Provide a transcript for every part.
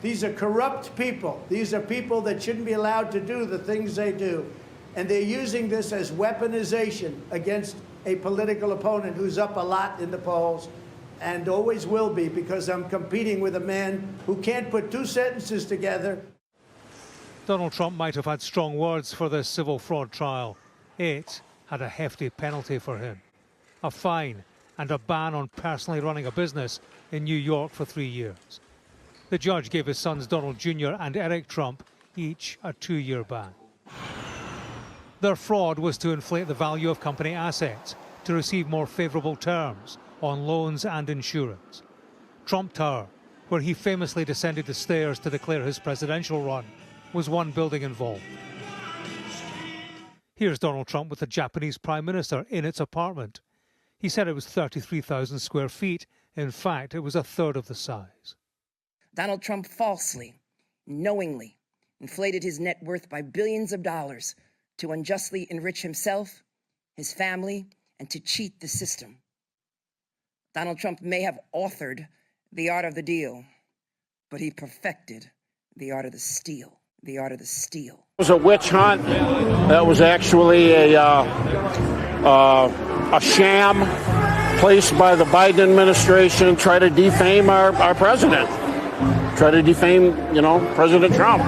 These are corrupt people. These are people that shouldn't be allowed to do the things they do. And they're using this as weaponization against a political opponent who's up a lot in the polls and always will be, because I'm competing with a man who can't put two sentences together. Donald Trump might have had strong words for this civil fraud trial. It had a hefty penalty for him. A fine and a ban on personally running a business in New York for 3 years. The judge gave his sons Donald Jr. and Eric Trump each a 2-year ban. Their fraud was to inflate the value of company assets, to receive more favourable terms on loans and insurance. Trump Tower, where he famously descended the stairs to declare his presidential run, was one building involved. Here's Donald Trump with the Japanese Prime Minister in its apartment. He said it was 33,000 square feet. In fact, it was a third of the size. Donald Trump falsely, knowingly, inflated his net worth by billions of dollars to unjustly enrich himself, his family, and to cheat the system. Donald Trump may have authored the art of the deal, but he perfected the art of the steal. The art of the steal. It was a witch hunt. That was actually a sham placed by the Biden administration, try to defame our president. Try to defame, President Trump,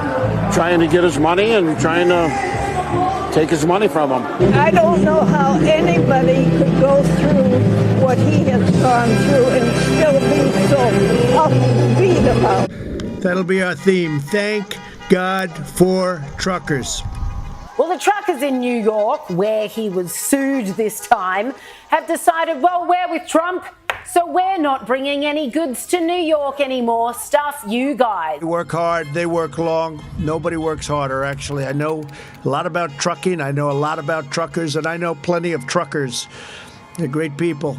trying to get his money and trying to take his money from him. I don't know how anybody could go through what he has gone through and still be so upbeat about. That'll be our theme. Thank God for truckers. Well, the truckers in New York, where he was sued this time, have decided, well, we're with Trump, so we're not bringing any goods to New York anymore. Stuff you guys. They work hard. They work long. Nobody works harder, actually. I know a lot about trucking. I know a lot about truckers, and I know plenty of truckers. They're great people.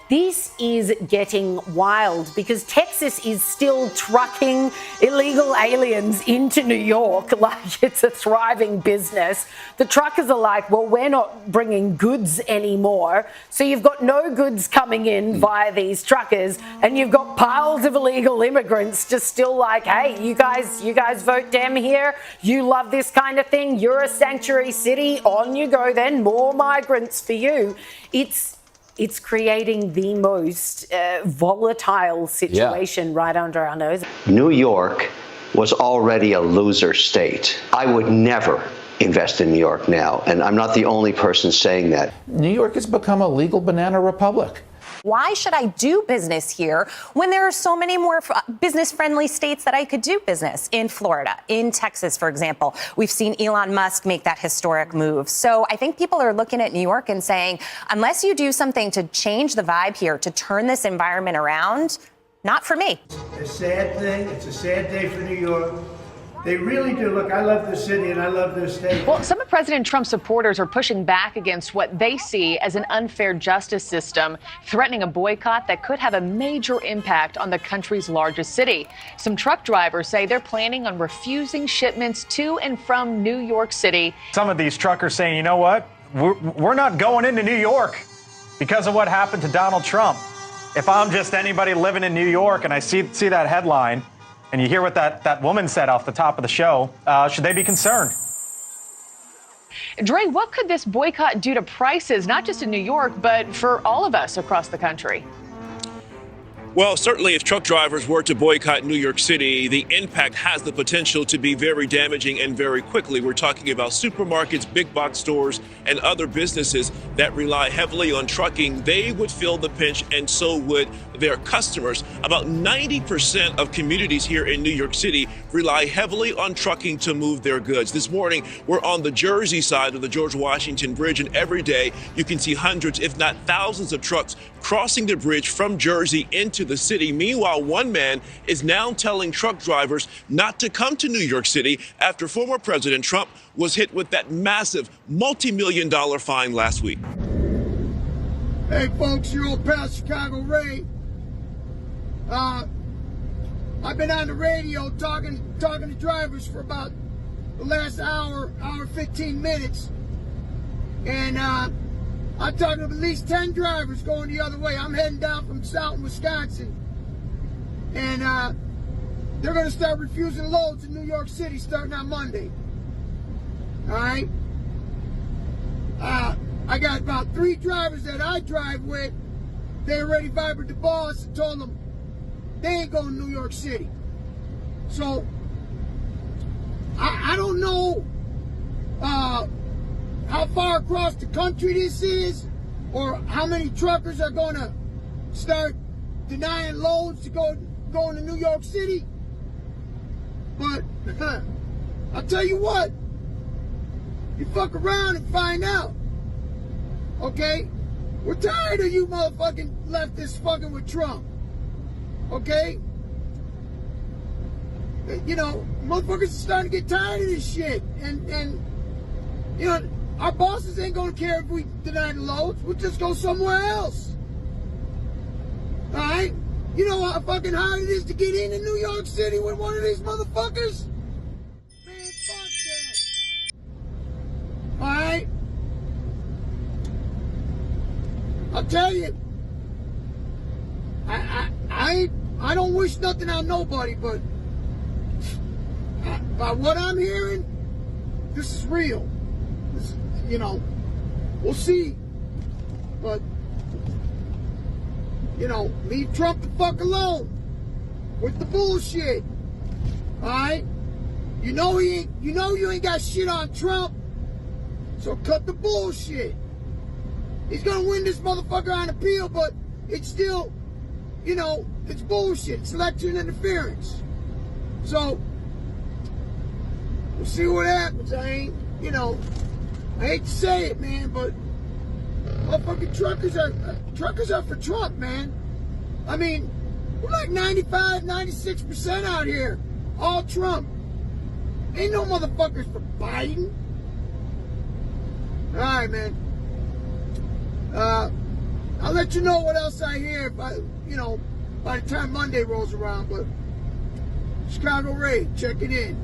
This is getting wild because Texas is still trucking illegal aliens into New York like it's a thriving business. The truckers are like, well, we're not bringing goods anymore. So you've got no goods coming in via these truckers, and you've got piles of illegal immigrants just still like, hey, you guys vote Dem here. You love this kind of thing. You're a sanctuary city. On you go then. More migrants for you. It's creating the most volatile situation right under our nose. New York was already a loser state. I would never invest in New York now, and I'm not the only person saying that. New York has become a legal banana republic. Why should I do business here when there are so many more business-friendly states that I could do business? In Florida, in Texas, for example. We've seen Elon Musk make that historic move. So I think people are looking at New York and saying, unless you do something to change the vibe here, to turn this environment around, not for me. It's a sad thing. It's a sad day for New York. They really do. Look, I love this city and I love this state. Well, some of President Trump's supporters are pushing back against what they see as an unfair justice system, threatening a boycott that could have a major impact on the country's largest city. Some truck drivers say they're planning on refusing shipments to and from New York City. Some of these truckers saying, you know what, we're not going into New York because of what happened to Donald Trump. If I'm just anybody living in New York and I see that headline, and you hear what that woman said off the top of the show, should they be concerned? Dre, what could this boycott do to prices, not just in New York, but for all of us across the country? Well, certainly if truck drivers were to boycott New York City, the impact has the potential to be very damaging and very quickly. We're talking about supermarkets, big box stores, and other businesses that rely heavily on trucking. They would feel the pinch, and so would their customers. About 90% of communities here in New York City rely heavily on trucking to move their goods. This morning, we're on the Jersey side of the George Washington Bridge, and every day you can see hundreds, if not thousands, of trucks crossing the bridge from Jersey into the city. Meanwhile, one man is now telling truck drivers not to come to New York City after former President Trump was hit with that massive multi-million-dollar fine last week. Hey folks, your old pal Chicago Ray. I've been on the radio talking to drivers for about the last hour 15 minutes, and I'm talking to at least 10 drivers going the other way. I'm heading down from Southern Wisconsin, and they're going to start refusing loads in New York City starting on Monday. All right? I got about 3 drivers that I drive with. They already vibered the boss and told them they ain't going to New York City. So, I don't know how far across the country this is, or how many truckers are going to start denying loads to going to New York City. But I'll tell you what, you fuck around and find out. Okay? We're tired of you motherfucking leftists fucking with Trump. Okay? You know, motherfuckers are starting to get tired of this shit. And you know, our bosses ain't gonna care if we deny the loads. We'll just go somewhere else. Alright? You know how fucking hard it is to get into New York City with one of these motherfuckers? Man, fuck that. Alright? I'll tell you, I don't wish nothing on nobody, but by what I'm hearing, this is real. This, you know, we'll see. But, you know, leave Trump the fuck alone with the bullshit. Alright? You know you ain't got shit on Trump, so cut the bullshit. He's gonna win this motherfucker on appeal, but it's still, you know, it's bullshit. It's election interference. So, we'll see what happens. I hate to say it, man, but motherfucking truckers are for Trump, man. I mean, we're like 95, 96% out here. All Trump. Ain't no motherfuckers for Biden. Alright, man. I'll let you know what else I hear by the time Monday rolls around, but Chicago Ray, checking in.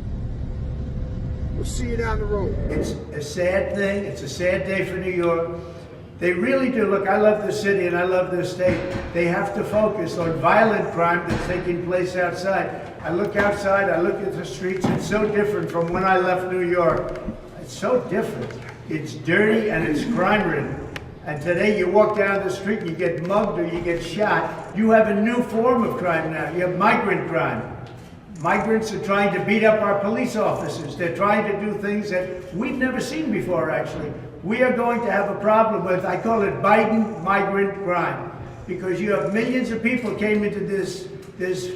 We'll see you down the road. It's a sad thing. It's a sad day for New York. They really do. Look, I love this city and I love this state. They have to focus on violent crime that's taking place outside. I look outside, I look at the streets. It's so different from when I left New York. It's so different. It's dirty and it's crime-ridden. And today you walk down the street and you get mugged or you get shot. You have a new form of crime now. You have migrant crime. Migrants are trying to beat up our police officers. They're trying to do things that we've never seen before, actually. We are going to have a problem with, I call it Biden migrant crime, because you have millions of people came into this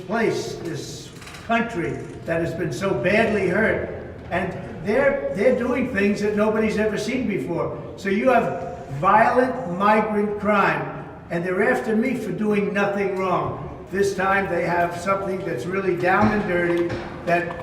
place, this country that has been so badly hurt, and they're doing things that nobody's ever seen before. So you have violent migrant crime, and they're after me for doing nothing wrong. This time they have something that's really down and dirty that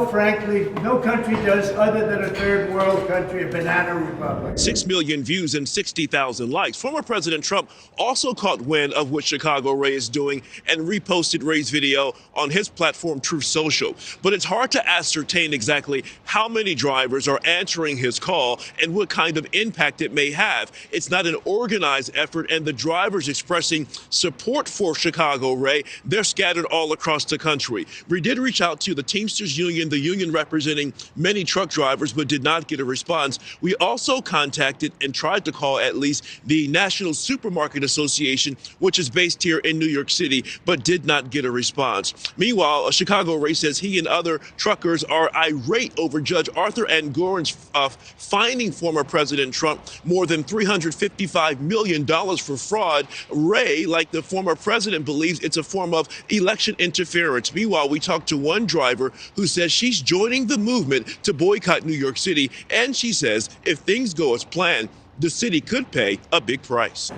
frankly, no country does other than a third world country, a banana republic. 6 million views and 60,000 likes. Former President Trump also caught wind of what Chicago Ray is doing and reposted Ray's video on his platform, Truth Social. But it's hard to ascertain exactly how many drivers are answering his call and what kind of impact it may have. It's not an organized effort, and the drivers expressing support for Chicago Ray, they're scattered all across the country. We did reach out to the Teamsters Union, the union representing many truck drivers, but did not get a response. We also contacted and tried to call at least the National Supermarket Association, which is based here in New York City, but did not get a response. Meanwhile, Chicago Ray says he and other truckers are irate over Judge Arthur Engoron's fining former President Trump more than $355 million for fraud. Ray, like the former president, believes it's a form of election interference. Meanwhile, we talked to one driver who says she's joining the movement to boycott New York City, and she says if things go as planned, the city could pay a big price.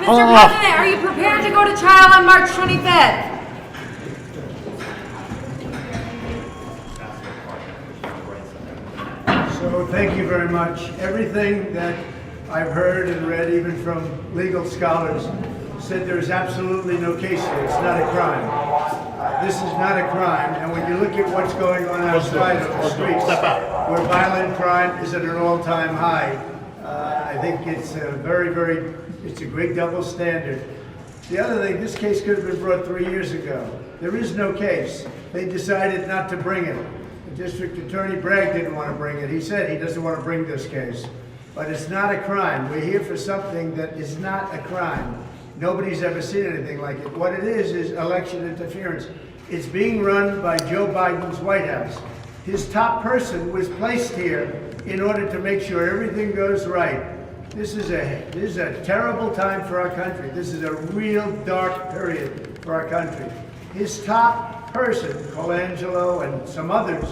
Mr. President, are you prepared to go to trial on March 25th? So thank you very much. Everything that I've heard and read, even from legal scholars, said there is absolutely no case here. It's not a crime. This is not a crime. And when you look at what's going on outside of the streets, where violent crime is at an all-time high, I I think it's it's a great double standard. The other thing, this case could have been brought 3 years ago. There is no case. They decided not to bring it. The district attorney Bragg didn't want to bring it. He said he doesn't want to bring this case. But it's not a crime. We're here for something that is not a crime. Nobody's ever seen anything like it. What it is election interference. It's being run by Joe Biden's White House. His top person was placed here in order to make sure everything goes right. This is a terrible time for our country. This is a real dark period for our country. His top person, Colangelo and some others,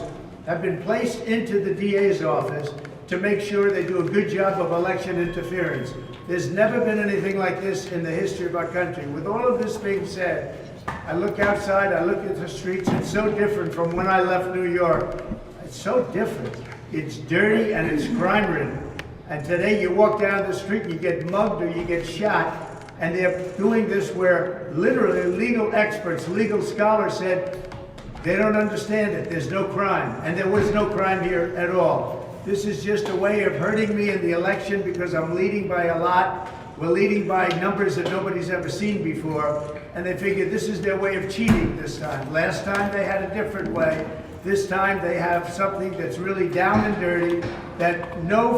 have been placed into the DA's office to make sure they do a good job of election interference. There's never been anything like this in the history of our country. With all of this being said, I look outside, I look at the streets, it's so different from when I left New York. It's so different. It's dirty and it's crime-ridden. And today you walk down the street and you get mugged or you get shot, and they're doing this where literally legal experts, legal scholars said they don't understand it. There's no crime. And there was no crime here at all. This is just a way of hurting me in the election because I'm leading by a lot. We're leading by numbers that nobody's ever seen before. And they figured this is their way of cheating this time. Last time they had a different way. This time they have something that's really down and dirty that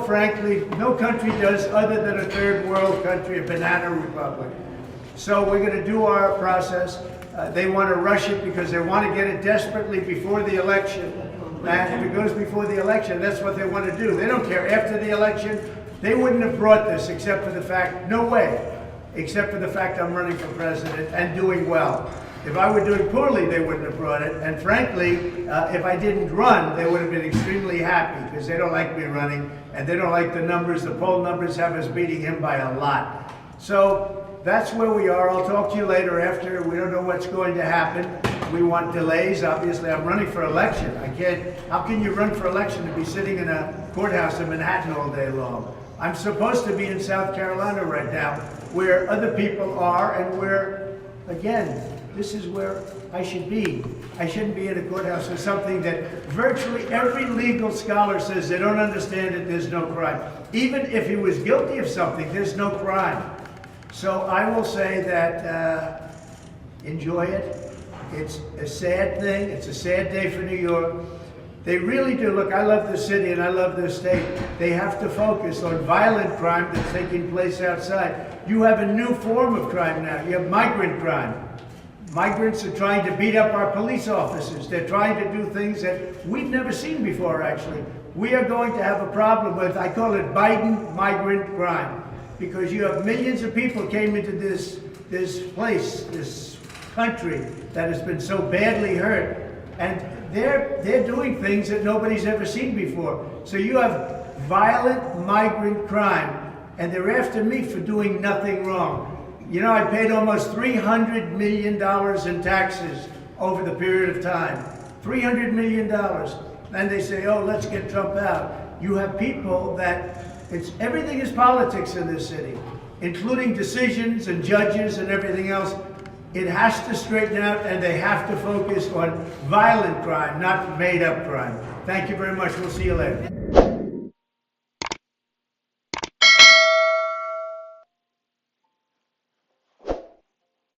frankly, no country does other than a third world country, a banana republic. So we're going to do our process. They want to rush it because they want to get it desperately before the election. And if it goes before the election, that's what they want to do. They don't care. After the election, they wouldn't have brought this except for the fact, no way, except for the fact I'm running for president and doing well. If I were doing poorly, they wouldn't have brought it. And frankly, if I didn't run, they would have been extremely happy because they don't like me running and they don't like the numbers. The poll numbers have us beating him by a lot. So that's where we are. I'll talk to you later after. We don't know what's going to happen. We want delays. Obviously, I'm running for election. How can you run for election to be sitting in a courthouse in Manhattan all day long? I'm supposed to be in South Carolina right now where other people are and where, again, this is where I should be. I shouldn't be in a courthouse for something that virtually every legal scholar says they don't understand it, there's no crime. Even if he was guilty of something, there's no crime. So I will say that enjoy it. It's a sad thing. It's a sad day for New York. They really do. Look, I love the city and I love the state. They have to focus on violent crime that's taking place outside. You have a new form of crime now. You have migrant crime. Migrants are trying to beat up our police officers. They're trying to do things that we've never seen before, actually. We are going to have a problem with, I call it Biden migrant crime, because you have millions of people came into this place, this country that has been so badly hurt, and they're doing things that nobody's ever seen before. So you have violent migrant crime, and they're after me for doing nothing wrong. You know, I paid almost $300 million in taxes over the period of time. $300 million. And they say, oh, let's get Trump out. You have people that, everything is politics in this city, including decisions and judges and everything else. It has to straighten out, and they have to focus on violent crime, not made-up crime. Thank you very much. We'll see you later.